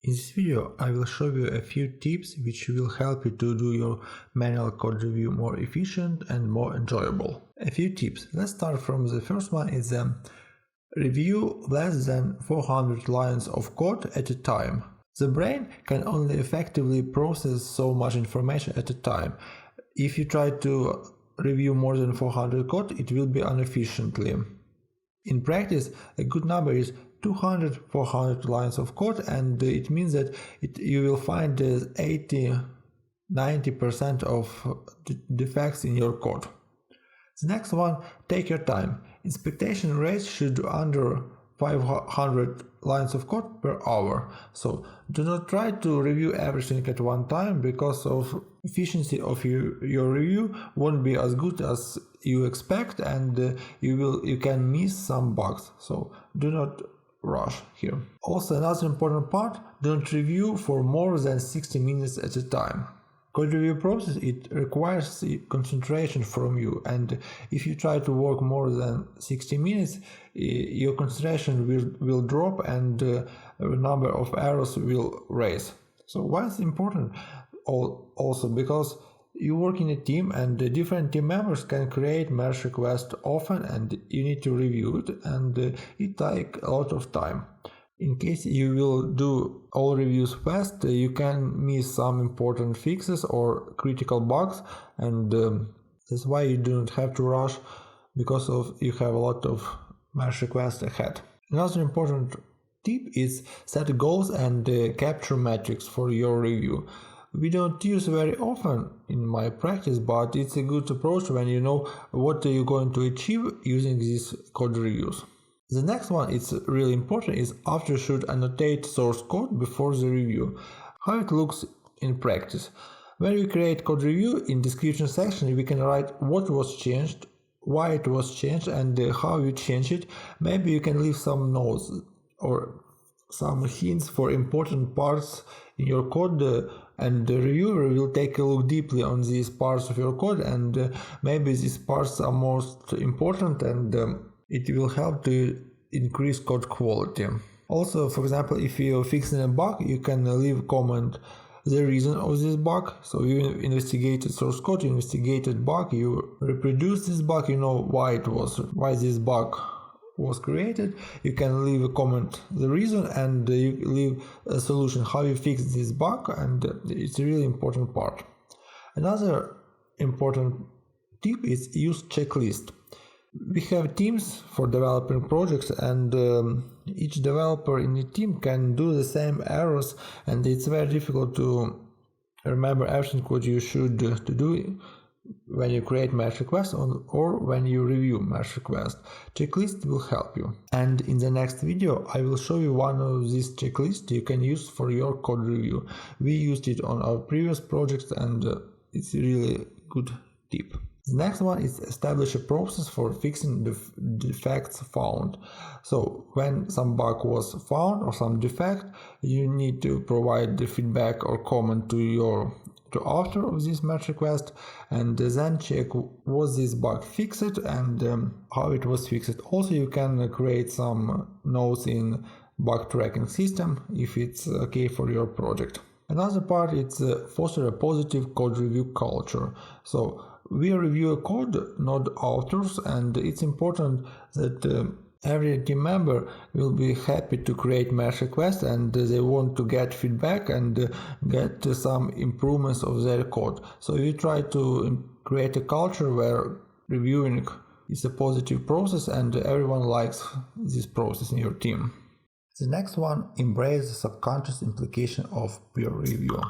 In this video, I will show you a few tips which will help you to do your manual code review more efficient and more enjoyable. A few tips. Let's start from the first one. Is review less than 400 lines of code at a time. The brain can only effectively process so much information at a time. If you try to review more than 400 code, it will be inefficiently. In practice, a good number is 200-400 lines of code, and it means that you will find 80-90% of defects in your code. The next one, take your time. Inspection rate should be under 500 lines of code per hour. So do not try to review everything at one time, because of efficiency of your review won't be as good as you expect, and you can miss some bugs. So do not rush here. Also, another important part, don't review for more than 60 minutes at a time. Code review process, it requires concentration from you, and if you try to work more than 60 minutes, your concentration will drop, and the number of errors will rise. So why is it important? Also because you work in a team, and the different team members can create merge requests often, and you need to review it, and it takes a lot of time. In case you will do all reviews fast, you can miss some important fixes or critical bugs, and that's why you don't have to rush, because you have a lot of merge requests ahead. Another important tip is set goals and capture metrics for your review. We don't use very often in my practice, but it's a good approach when you know what you're going to achieve using these code reviews. The next one, it's really important, is author should annotate source code before the review. How it looks in practice. When we create code review, in description section we can write what was changed, why it was changed, and how you change it. Maybe you can leave some notes or some hints for important parts in your code, and the reviewer will take a look deeply on these parts of your code, and maybe these parts are most important, and it will help to increase code quality. Also, for example, if you're fixing a bug, you can leave a comment the reason of this bug. So you investigated source code, you investigated bug, you reproduced this bug, you know why this bug was created. You can leave a comment the reason, and you leave a solution how you fix this bug, and it's a really important part. Another important tip is use checklist. We have teams for developing projects, and each developer in the team can do the same errors, and it's very difficult to remember everything what you should do when you create merge requests or when you review merge requests. Checklist will help you. And in the next video I will show you one of these checklists you can use for your code review. We used it on our previous projects, and it's a really good tip. The next one is establish a process for fixing the defects found. So when some bug was found or some defect, you need to provide the feedback or comment to author of this merge request, and then check was this bug fixed and how it was fixed. Also, you can create some notes in bug tracking system if it's okay for your project. Another part is foster a positive code review culture. So we review a code, not authors, and it's important that every team member will be happy to create merge requests, and they want to get feedback and get some improvements of their code. So you try to create a culture where reviewing is a positive process, and everyone likes this process in your team. The next one, embrace the subconscious implication of peer review.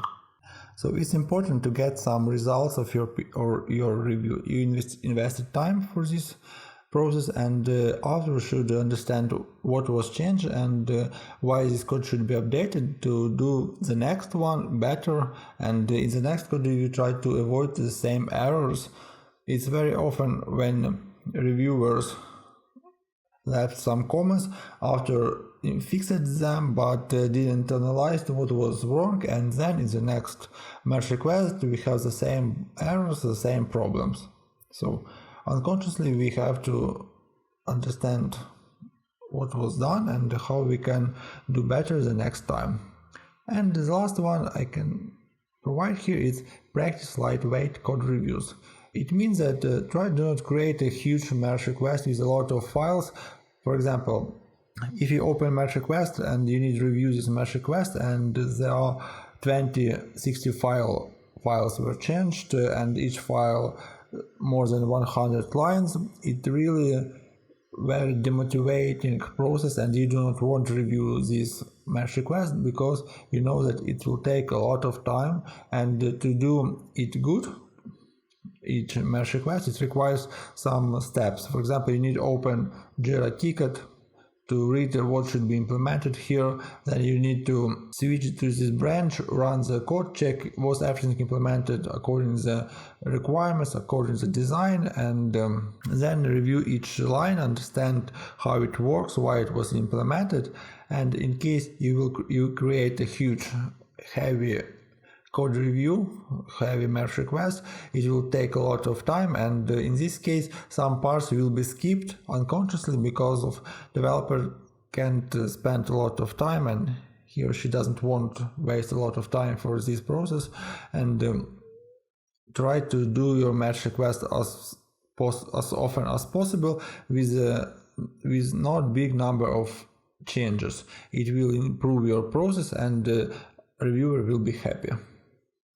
So it's important to get some results of your review. You invested time for this process, and author should understand what was changed and why this code should be updated to do the next one better, and in the next code you try to avoid the same errors. It's very often when reviewers left some comments after fixed them but didn't analyze what was wrong, and then in the next merge request we have the same errors, the same problems. So unconsciously we have to understand what was done and how we can do better the next time. And the last one I can provide here is practice lightweight code reviews. It means that try to not create a huge merge request with a lot of files. For example, if you open merge request and you need to review this merge request and there are 60 files were changed and each file more than 100 lines, it really very demotivating process, and you do not want to review this merge request because you know that it will take a lot of time, and to do it good, each merge request, it requires some steps. For example, you need to open Jira ticket to read what should be implemented here. Then you need to switch to this branch, run the code, check was everything implemented according to the requirements, according to the design, and then review each line, understand how it works, why it was implemented. And in case you create a huge, heavy code review, heavy merge request, it will take a lot of time, and in this case some parts will be skipped unconsciously because of developer can't spend a lot of time, and he or she doesn't want to waste a lot of time for this process. And try to do your merge request as often as possible with not big number of changes. It will improve your process and the reviewer will be happy.